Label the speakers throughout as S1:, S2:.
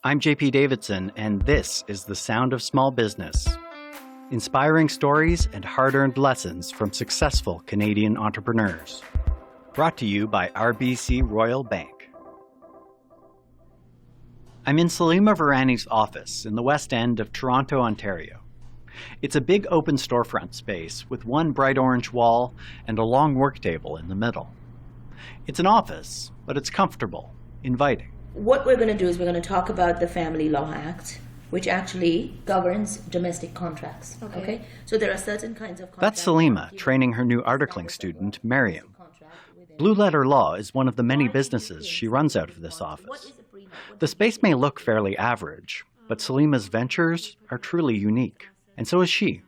S1: I'm JP Davidson, and this is The Sound of Small Business. Inspiring stories and hard-earned lessons from successful Canadian entrepreneurs. Brought to you by RBC Royal Bank. I'm in Salima Virani's office in the West End of Toronto, Ontario. It's a big open storefront space with one bright orange wall and a long work table in the middle. It's an office, but it's comfortable, inviting.
S2: What we're going to do is we're going to talk about the Family Law Act, which actually governs domestic contracts. Okay? So there are certain kinds of contracts.
S1: That's Salima training her new articling student, Miriam. Blue Letter Law is one of the many businesses she runs out of this office. The space may look fairly average, but Salima's ventures are truly unique. And so is she.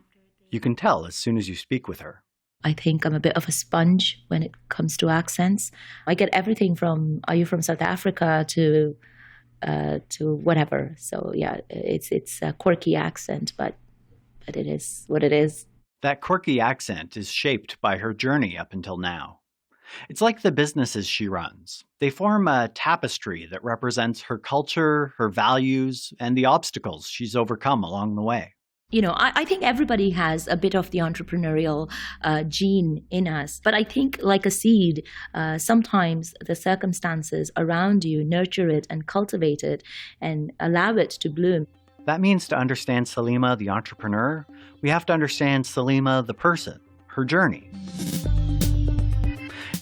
S1: You can tell as soon as you speak with her.
S2: I think I'm a bit of a sponge when it comes to accents. I get everything from, are you from South Africa, to whatever. So yeah, it's a quirky accent, but it is what it is.
S1: That quirky accent is shaped by her journey up until now. It's like the businesses she runs. They form a tapestry that represents her culture, her values, and the obstacles she's overcome along the way.
S2: You know, I think everybody has a bit of the entrepreneurial gene in us. But I think like a seed, sometimes the circumstances around you nurture it and cultivate it and allow it to bloom.
S1: That means to understand Salima, the entrepreneur, we have to understand Salima, the person, her journey.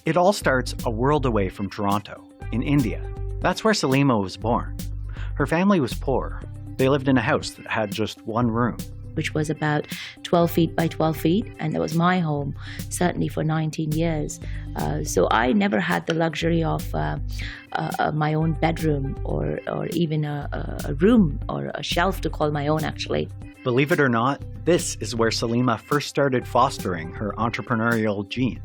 S1: It all starts a world away from Toronto, in India. That's where Salima was born. Her family was poor. They lived in a house that had just one room,
S2: which was about 12 feet by 12 feet. And that was my home, certainly for 19 years. So I never had the luxury of my own bedroom or even a room or a shelf to call my own, actually.
S1: Believe it or not, this is where Salima first started fostering her entrepreneurial gene.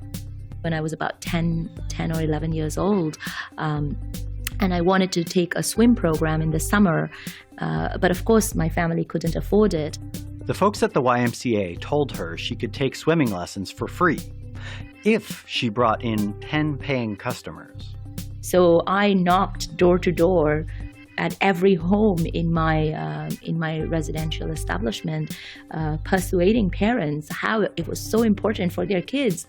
S2: When I was about 10 or 11 years old, and I wanted to take a swim program in the summer, but of course my family couldn't afford it.
S1: The folks at the YMCA told her she could take swimming lessons for free if she brought in 10 paying customers.
S2: So I knocked door to door at every home in my residential establishment, persuading parents how it was so important for their kids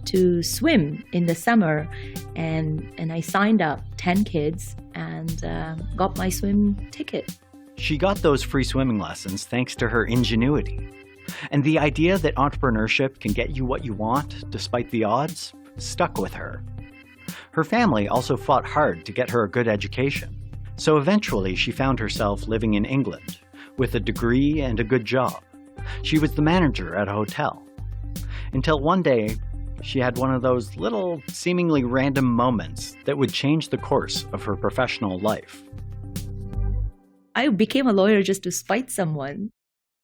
S2: to swim in the summer. And I signed up 10 kids and got my swim ticket.
S1: She got those free swimming lessons thanks to her ingenuity. And the idea that entrepreneurship can get you what you want, despite the odds, stuck with her. Her family also fought hard to get her a good education. So eventually she found herself living in England with a degree and a good job. She was the manager at a hotel. Until one day, she had one of those little, seemingly random moments that would change the course of her professional life.
S2: I became a lawyer just to spite someone.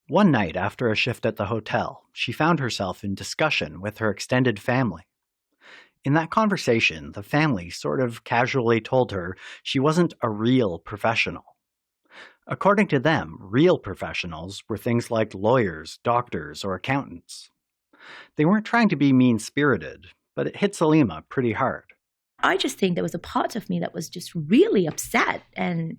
S1: One night after a shift at the hotel, she found herself in discussion with her extended family. In that conversation, the family sort of casually told her she wasn't a real professional. According to them, real professionals were things like lawyers, doctors, or accountants. They weren't trying to be mean-spirited, but it hit Salima pretty hard.
S2: I just think there was a part of me that was just really upset and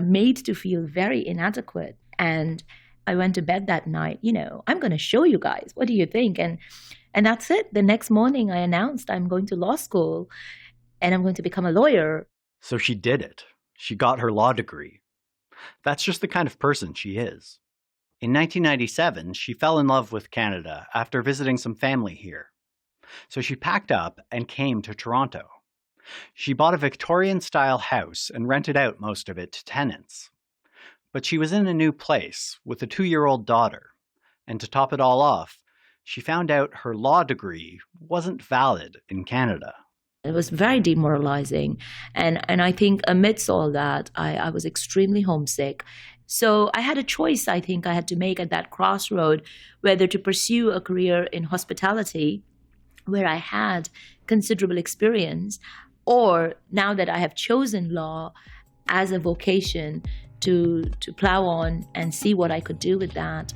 S2: made to feel very inadequate. And I went to bed that night, I'm going to show you guys. What do you think? And that's it. The next morning I announced I'm going to law school and I'm going to become a lawyer.
S1: So she did it. She got her law degree. That's just the kind of person she is. In 1997, she fell in love with Canada after visiting some family here. So she packed up and came to Toronto. She bought a Victorian-style house and rented out most of it to tenants. But she was in a new place with a 2-year-old daughter. And to top it all off, she found out her law degree wasn't valid in Canada.
S2: It was very demoralizing. And I think amidst all that, I was extremely homesick. So I had a choice, I think I had to make at that crossroad, whether to pursue a career in hospitality, where I had considerable experience, or now that I have chosen law as a vocation, to plow on and see what I could do with that.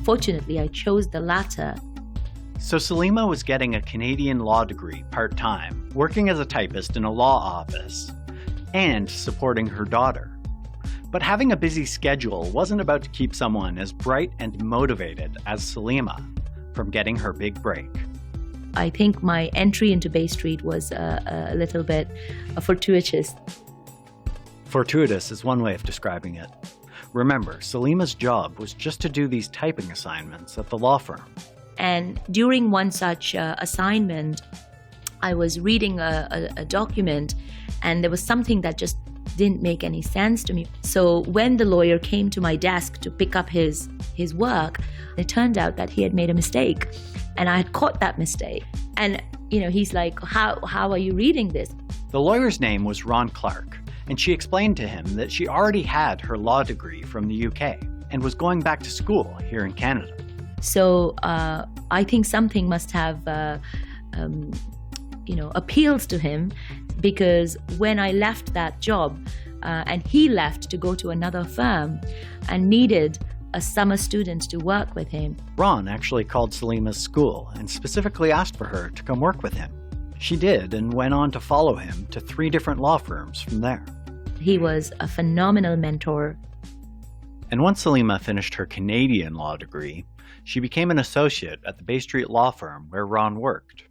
S2: Fortunately, I chose the latter.
S1: So Salima was getting a Canadian law degree part-time, working as a typist in a law office. and supporting her daughter. But having a busy schedule wasn't about to keep someone as bright and motivated as Salima from getting her big break.
S2: I think my entry into Bay Street was a little bit fortuitous.
S1: Fortuitous is one way of describing it. Remember, Salima's job was just to do these typing assignments at the law firm.
S2: And during one such assignment, I was reading a document, and there was something that just didn't make any sense to me. So when the lawyer came to my desk to pick up his work, it turned out that he had made a mistake, and I had caught that mistake. And he's like, how are you reading this?
S1: The lawyer's name was Ron Clark, and she explained to him that she already had her law degree from the UK and was going back to school here in Canada.
S2: So I think something must have appealed to him, because when I left that job and he left to go to another firm and needed a summer student to work with him.
S1: Ron actually called Salima's school and specifically asked for her to come work with him. She did, and went on to follow him to 3 different law firms from there.
S2: He was a phenomenal mentor.
S1: And once Salima finished her Canadian law degree, she became an associate at the Bay Street law firm where Ron worked.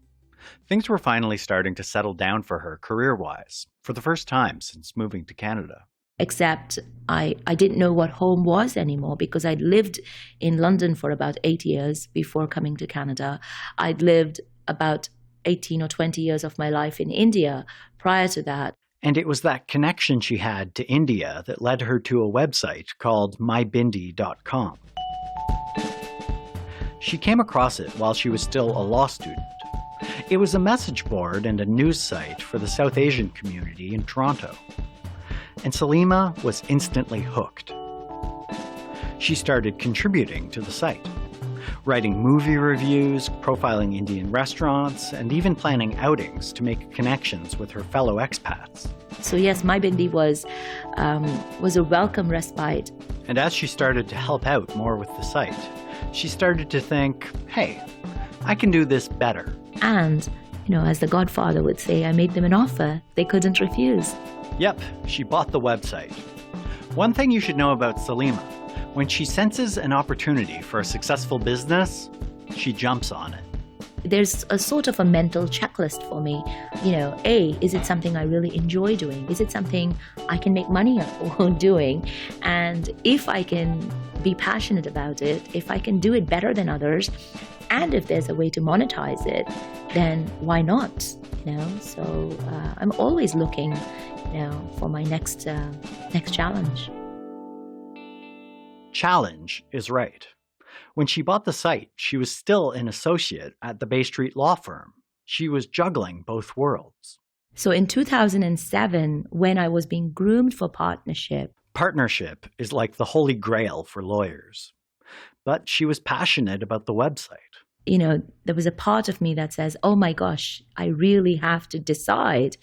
S1: Things were finally starting to settle down for her career-wise, for the first time since moving to Canada.
S2: Except I didn't know what home was anymore, because I'd lived in London for about 8 years before coming to Canada. I'd lived about 18 or 20 years of my life in India prior to that.
S1: And it was that connection she had to India that led her to a website called mybindi.com. She came across it while she was still a law student. It was a message board and a news site for the South Asian community in Toronto. And Salima was instantly hooked. She started contributing to the site, writing movie reviews, profiling Indian restaurants, and even planning outings to make connections with her fellow expats.
S2: So yes, My Bindi was a welcome respite.
S1: And as she started to help out more with the site, she started to think, hey, I can do this better.
S2: And, as the Godfather would say, I made them an offer they couldn't refuse.
S1: Yep, she bought the website. One thing you should know about Salima: when she senses an opportunity for a successful business, she jumps on it.
S2: There's a sort of a mental checklist for me. A, is it something I really enjoy doing? Is it something I can make money on doing? And if I can be passionate about it, if I can do it better than others, and if there's a way to monetize it, then why not? So I'm always looking, for my next challenge.
S1: Challenge is right. When she bought the site, she was still an associate at the Bay Street law firm. She was juggling both worlds.
S2: So in 2007, when I was being groomed for partnership.
S1: Partnership is like the holy grail for lawyers. But she was passionate about the website.
S2: There was a part of me that says, oh my gosh, I really have to decide,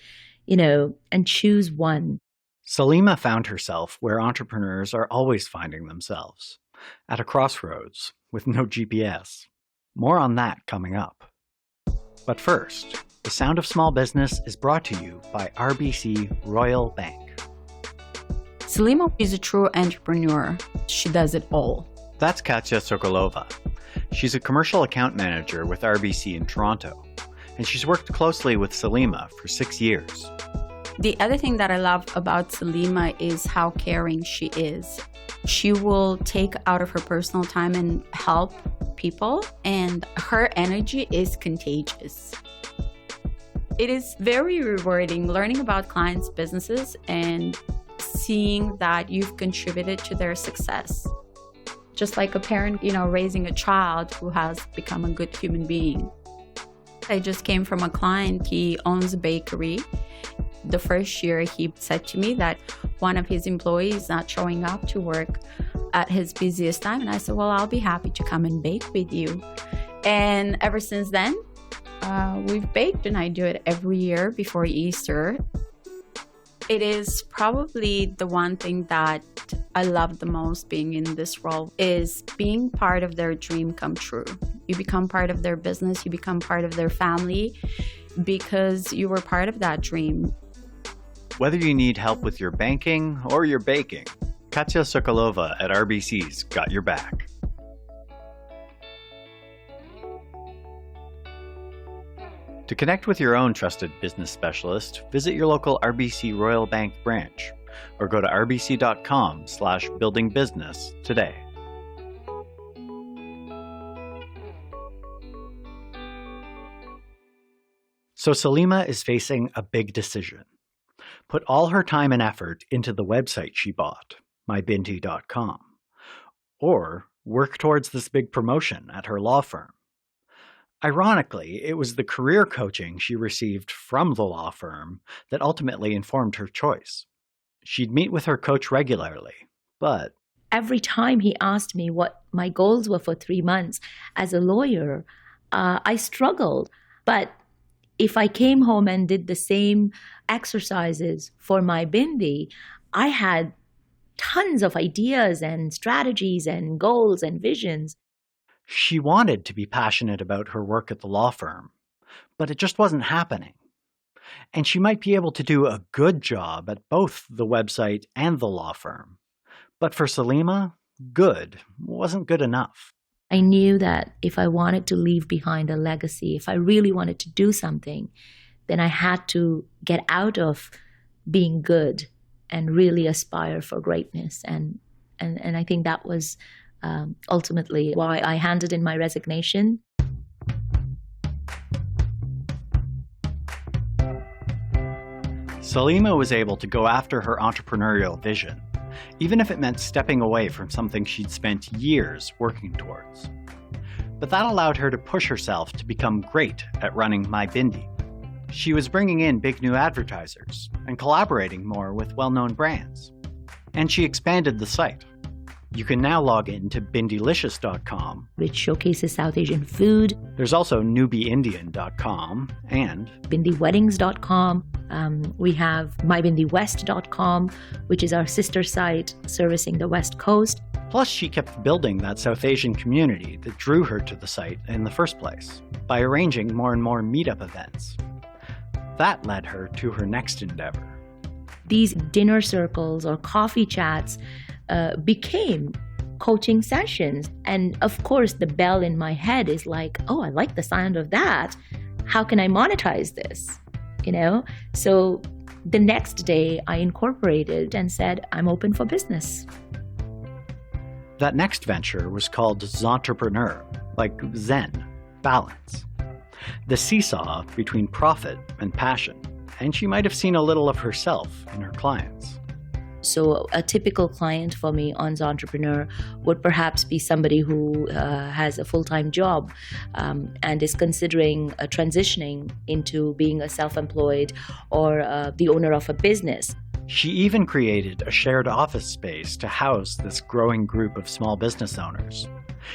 S2: and choose one.
S1: Salima found herself where entrepreneurs are always finding themselves, at a crossroads with no GPS. More on that coming up. But first, The Sound of Small Business is brought to you by RBC Royal Bank.
S3: Salima is a true entrepreneur. She does it all.
S1: That's Katya Sokolova. She's a commercial account manager with RBC in Toronto, and she's worked closely with Salima for 6 years.
S3: The other thing that I love about Salima is how caring she is. She will take out of her personal time and help people, and her energy is contagious. It is very rewarding learning about clients' businesses and seeing that you've contributed to their success. Just like a parent, raising a child who has become a good human being. I just came from a client. He owns a bakery. The first year, he said to me that one of his employees is not showing up to work at his busiest time. And I said, well, I'll be happy to come and bake with you. And ever since then, we've baked, and I do it every year before Easter. It is probably the one thing that I love the most being in this role is being part of their dream come true. You become part of their business, you become part of their family because you were part of that dream.
S1: Whether you need help with your banking or your baking, Katya Sokolova at RBC's got your back. To connect with your own trusted business specialist, visit your local RBC Royal Bank branch or go to rbc.com/buildingbusiness today. So Salima is facing a big decision. Put all her time and effort into the website she bought, mybinti.com, or work towards this big promotion at her law firm. Ironically, it was the career coaching she received from the law firm that ultimately informed her choice. She'd meet with her coach regularly, but
S2: every time he asked me what my goals were for 3 months as a lawyer, I struggled. But if I came home and did the same exercises for my bindi, I had tons of ideas and strategies and goals and visions.
S1: She wanted to be passionate about her work at the law firm, but it just wasn't happening. And she might be able to do a good job at both the website and the law firm. But for Salima, good wasn't good enough.
S2: I knew that if I wanted to leave behind a legacy, if I really wanted to do something, then I had to get out of being good and really aspire for greatness. And I think that was ultimately why I handed in my resignation.
S1: Salima was able to go after her entrepreneurial vision, even if it meant stepping away from something she'd spent years working towards. But that allowed her to push herself to become great at running MyBindi. She was bringing in big new advertisers and collaborating more with well-known brands. And she expanded the site. You can now log in to bindilicious.com,
S2: which showcases South Asian food.
S1: There's also newbieindian.com and
S2: bindiweddings.com. We have mybindiwest.com, which is our sister site servicing the West Coast.
S1: Plus, she kept building that South Asian community that drew her to the site in the first place by arranging more and more meetup events. That led her to her next endeavor.
S2: These dinner circles or coffee chats became coaching sessions. And of course, the bell in my head is like, oh, I like the sound of that. How can I monetize this? So the next day I incorporated and said, I'm open for business.
S1: That next venture was called Zontrepreneur, like Zen, balance. The seesaw between profit and passion. And she might have seen a little of herself in her clients.
S2: So a typical client for me on Zontrepreneur would perhaps be somebody who has a full-time job and is considering transitioning into being a self-employed or the owner of a business.
S1: She even created a shared office space to house this growing group of small business owners.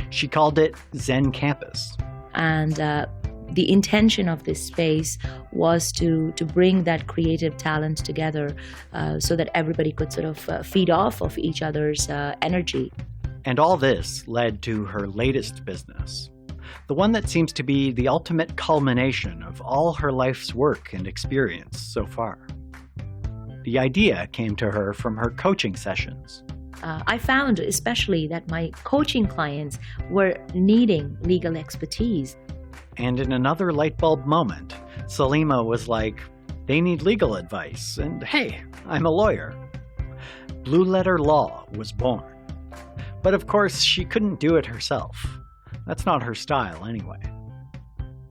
S1: She called it Zen Campus.
S2: And the intention of this space was to bring that creative talent together so that everybody could sort of feed off of each other's energy.
S1: And all this led to her latest business, the one that seems to be the ultimate culmination of all her life's work and experience so far. The idea came to her from her coaching sessions.
S2: I found especially that my coaching clients were needing legal expertise.
S1: And in another light bulb moment, Salima was like, they need legal advice, and hey, I'm a lawyer. Blue Letter Law was born. But of course, she couldn't do it herself. That's not her style anyway.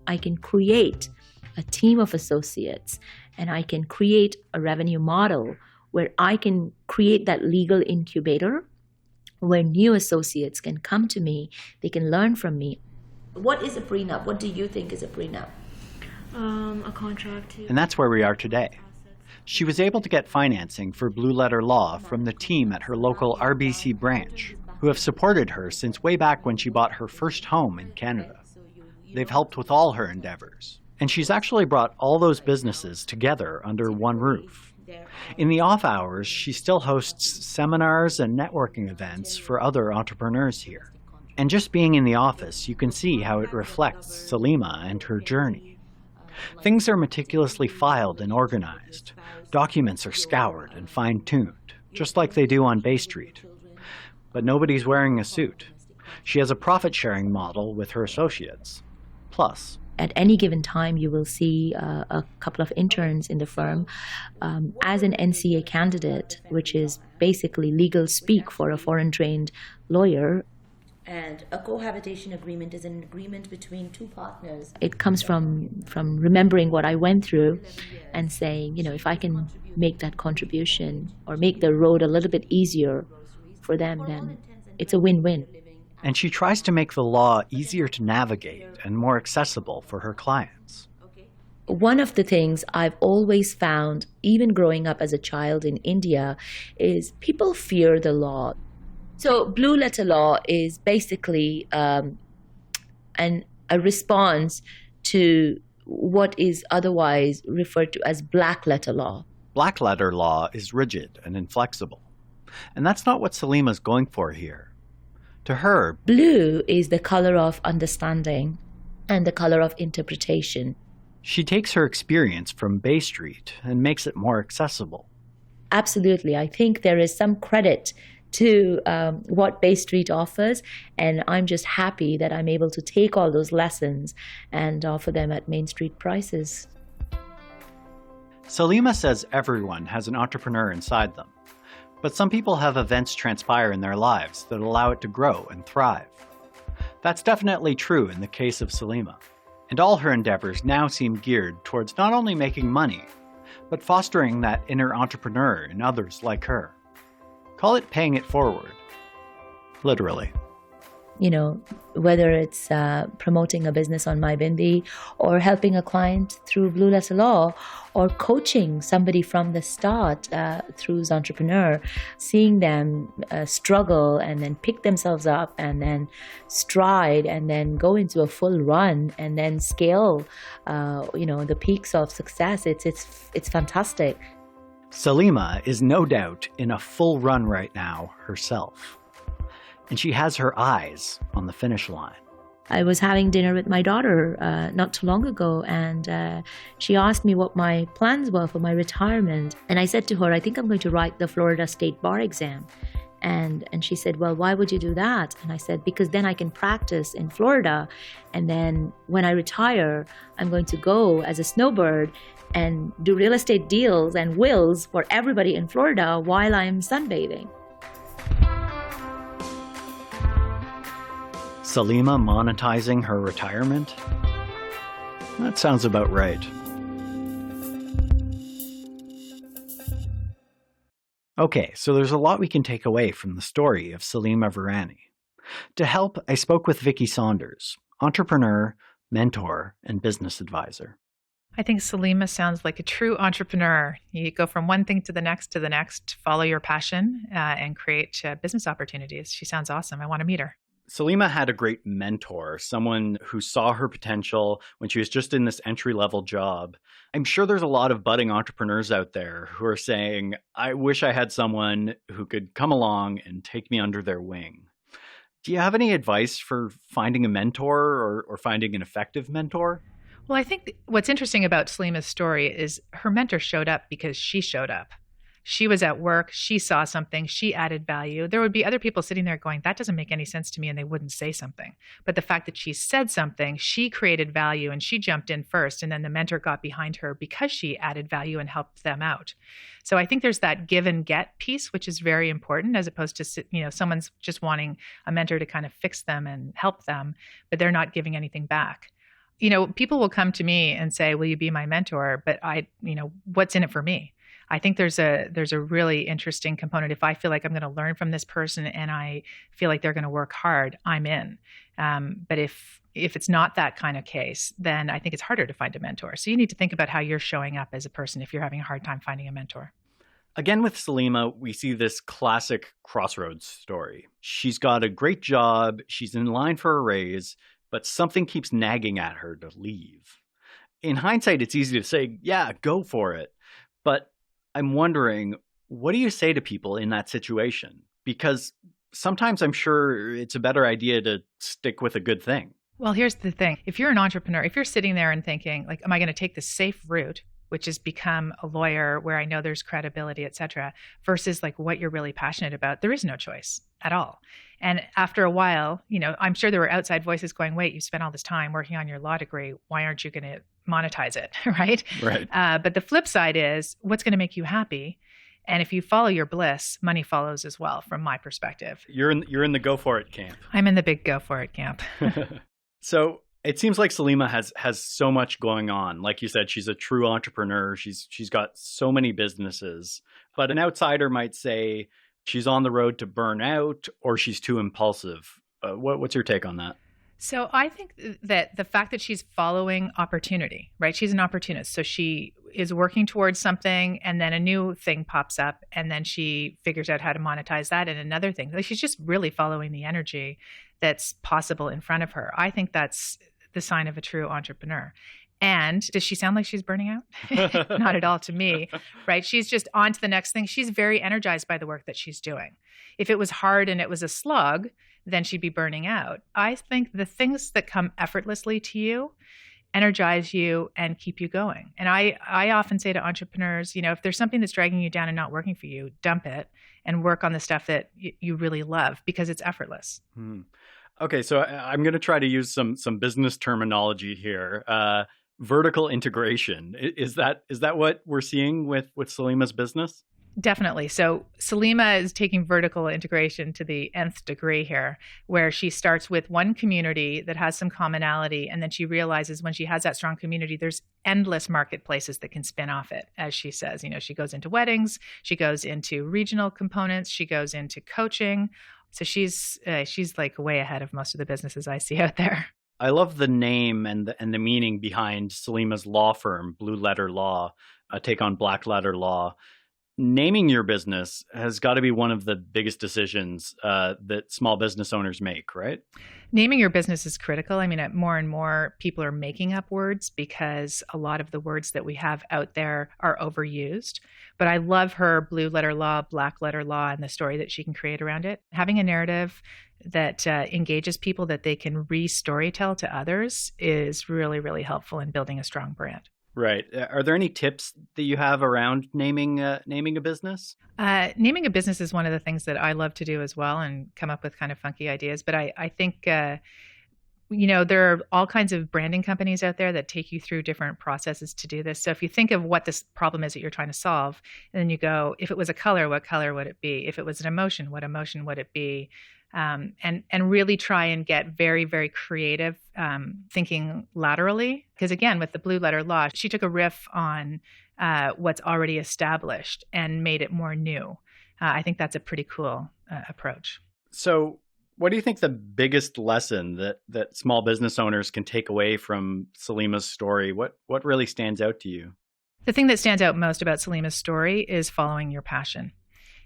S2: I can create a team of associates, and I can create a revenue model where I can create that legal incubator where new associates can come to me, they can learn from me. What is a prenup? What do you think is a prenup?
S4: A contract.
S1: And that's where we are today. She was able to get financing for Blue Letter Law from the team at her local RBC branch, who have supported her since way back when she bought her first home in Canada. They've helped with all her endeavors. And she's actually brought all those businesses together under one roof. In the off hours, she still hosts seminars and networking events for other entrepreneurs here. And just being in the office, you can see how it reflects Salima and her journey. Things are meticulously filed and organized. Documents are scoured and fine-tuned, just like they do on Bay Street. But nobody's wearing a suit. She has a profit-sharing model with her associates. Plus,
S2: at any given time, you will see a couple of interns in the firm as an NCA candidate, which is basically legal speak for a foreign-trained lawyer. And a cohabitation agreement is an agreement between two partners. It comes from remembering what I went through and saying, if I can make that contribution or make the road a little bit easier for them, then it's a win-win.
S1: And she tries to make the law easier to navigate and more accessible for her clients.
S2: One of the things I've always found, even growing up as a child in India, is people fear the law. So blue letter law is basically a response to what is otherwise referred to as black letter law.
S1: Black letter law is rigid and inflexible. And that's not what Salima's going for here. To her,
S2: blue is the color of understanding and the color of interpretation.
S1: She takes her experience from Bay Street and makes it more accessible.
S2: Absolutely. I think there is some credit to what Bay Street offers, and I'm just happy that I'm able to take all those lessons and offer them at Main Street prices.
S1: Salima says everyone has an entrepreneur inside them. But some people have events transpire in their lives that allow it to grow and thrive. That's definitely true in the case of Salima. And all her endeavors now seem geared towards not only making money, but fostering that inner entrepreneur in others like her. Call it paying it forward. Literally.
S2: Whether it's promoting a business on MyBindi or helping a client through Blue Letter Law or coaching somebody from the start through Entrepreneur, seeing them struggle and then pick themselves up and then stride and then go into a full run and then scale, the peaks of success. It's fantastic.
S1: Salima is no doubt in a full run right now herself. And she has her eyes on the finish line.
S2: I was having dinner with my daughter not too long ago, and she asked me what my plans were for my retirement. And I said to her, I think I'm going to write the Florida State Bar exam. And she said, well, why would you do that? And I said, because then I can practice in Florida. And then when I retire, I'm going to go as a snowbird and do real estate deals and wills for everybody in Florida while I'm sunbathing.
S1: Salima monetizing her retirement? That sounds about right. Okay, so there's a lot we can take away from the story of Salima Virani. To help, I spoke with Vicky Saunders, entrepreneur, mentor, and business advisor.
S5: I think Salima sounds like a true entrepreneur. You go from one thing to the next, follow your passion, and create business opportunities. She sounds awesome. I want to meet her.
S1: Salima had a great mentor, someone who saw her potential when she was just in this entry-level job. I'm sure there's a lot of budding entrepreneurs out there who are saying, I wish I had someone who could come along and take me under their wing. Do you have any advice for finding a mentor or finding an effective mentor?
S5: Well, I think what's interesting about Salima's story is her mentor showed up because she showed up. She was at work. She saw something. She added value. There would be other people sitting there going, that doesn't make any sense to me, and they wouldn't say something. But the fact that she said something, she created value, and she jumped in first, and then the mentor got behind her because she added value and helped them out. So I think there's that give and get piece, which is very important, as opposed to, someone's just wanting a mentor to kind of fix them and help them, but they're not giving anything back. People will come to me and say, will you be my mentor? But what's in it for me? I think there's a really interesting component. If I feel like I'm going to learn from this person and I feel like they're going to work hard, I'm in. But if it's not that kind of case, then I think it's harder to find a mentor. So you need to think about how you're showing up as a person if you're having a hard time finding a mentor.
S1: Again, with Salima, we see this classic crossroads story. She's got a great job. She's in line for a raise, but something keeps nagging at her to leave. In hindsight, it's easy to say, yeah, go for it. But I'm wondering, what do you say to people in that situation? Because sometimes I'm sure it's a better idea to stick with a good thing.
S5: Well, here's the thing. If you're an entrepreneur, if you're sitting there and thinking, like, am I going to take the safe route, which is become a lawyer where I know there's credibility, et cetera, versus like what you're really passionate about, there is no choice at all. And after a while, I'm sure there were outside voices going, wait, you spent all this time working on your law degree. Why aren't you going to monetize it? Right.
S1: Right.
S5: But the flip side is what's going to make you happy. And if you follow your bliss, money follows as well, from my perspective.
S1: You're in the go for it camp.
S5: I'm in the big go for it camp.
S1: So it seems like Salima has so much going on. Like you said, she's a true entrepreneur. She's got so many businesses. But an outsider might say she's on the road to burn out or she's too impulsive. What's your take on that?
S5: So I think that the fact that she's following opportunity, right? She's an opportunist. So she is working towards something and then a new thing pops up and then she figures out how to monetize that and another thing. Like she's just really following the energy that's possible in front of her. I think that's the sign of a true entrepreneur. And does she sound like she's burning out? Not at all to me, right? She's just on to the next thing. She's very energized by the work that she's doing. If it was hard and it was a slug, then she'd be burning out. I think the things that come effortlessly to you energize you and keep you going. And I often say to entrepreneurs, if there's something that's dragging you down and not working for you, dump it and work on the stuff that you really love because it's effortless.
S1: Okay, so I'm going to try to use some business terminology here. Vertical integration. Is that what we're seeing with Salima's business?
S5: Definitely. So Salima is taking vertical integration to the nth degree here, where she starts with one community that has some commonality. And then she realizes when she has that strong community, there's endless marketplaces that can spin off it. As she says, she goes into weddings, she goes into regional components, she goes into coaching. So she's like way ahead of most of the businesses I see out there.
S1: I love the name and the meaning behind Salima's law firm, Blue Letter Law, a take on black letter law. Naming your business has got to be one of the biggest decisions that small business owners make, right?
S5: Naming your business is critical. I mean, more and more people are making up words because a lot of the words that we have out there are overused. But I love her blue letter law, black letter law, and the story that she can create around it. Having a narrative that engages people that they can re-storytell to others is really, really helpful in building a strong brand.
S1: Right. Are there any tips that you have around naming a business?
S5: Naming a business is one of the things that I love to do as well and come up with kind of funky ideas. But I think, there are all kinds of branding companies out there that take you through different processes to do this. So if you think of what this problem is that you're trying to solve, and then you go, if it was a color, what color would it be? If it was an emotion, what emotion would it be? And really try and get very, very creative, thinking laterally. Because again, with the blue letter law, she took a riff on what's already established and made it more new. I think that's a pretty cool approach.
S1: So what do you think the biggest lesson that small business owners can take away from Salima's story? What really stands out to you?
S5: The thing that stands out most about Salima's story is following your passion.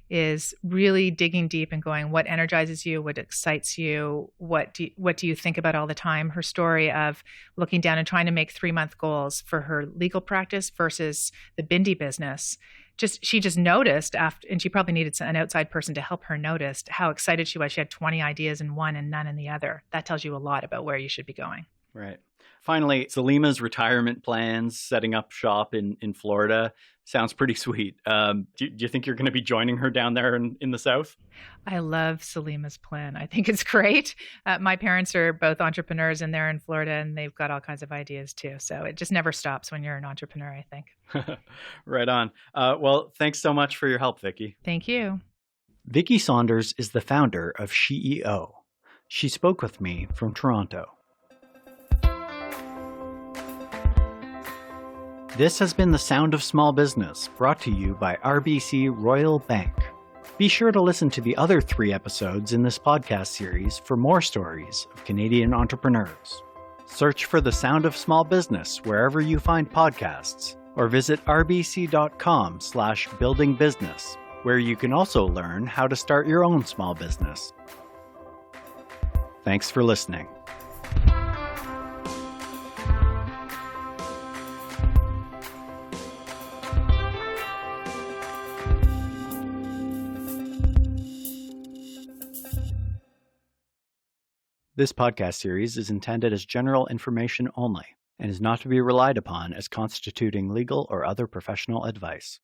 S5: Is really digging deep and going, what energizes you, what excites you, what do you think about all the time? Her story of looking down and trying to make 3-month goals for her legal practice versus the bindi business. She just noticed after, and she probably needed an outside person to help her notice how excited she was. She had 20 ideas in one and none in the other. That tells you a lot about where you should be going.
S1: Right. Finally, Salima's retirement plans, setting up shop in Florida, sounds pretty sweet. Do you think you're going to be joining her down there in the South?
S5: I love Salima's plan. I think it's great. My parents are both entrepreneurs and they're in Florida and they've got all kinds of ideas too. So it just never stops when you're an entrepreneur, I think.
S1: Right on. Well, thanks so much for your help, Vicky.
S5: Thank you.
S1: Vicky Saunders is the founder of SheEO. She spoke with me from Toronto. This has been The Sound of Small Business, brought to you by RBC Royal Bank. Be sure to listen to the other 3 episodes in this podcast series for more stories of Canadian entrepreneurs. Search for The Sound of Small Business wherever you find podcasts, or visit rbc.com/buildingbusiness, where you can also learn how to start your own small business. Thanks for listening. This podcast series is intended as general information only and is not to be relied upon as constituting legal or other professional advice.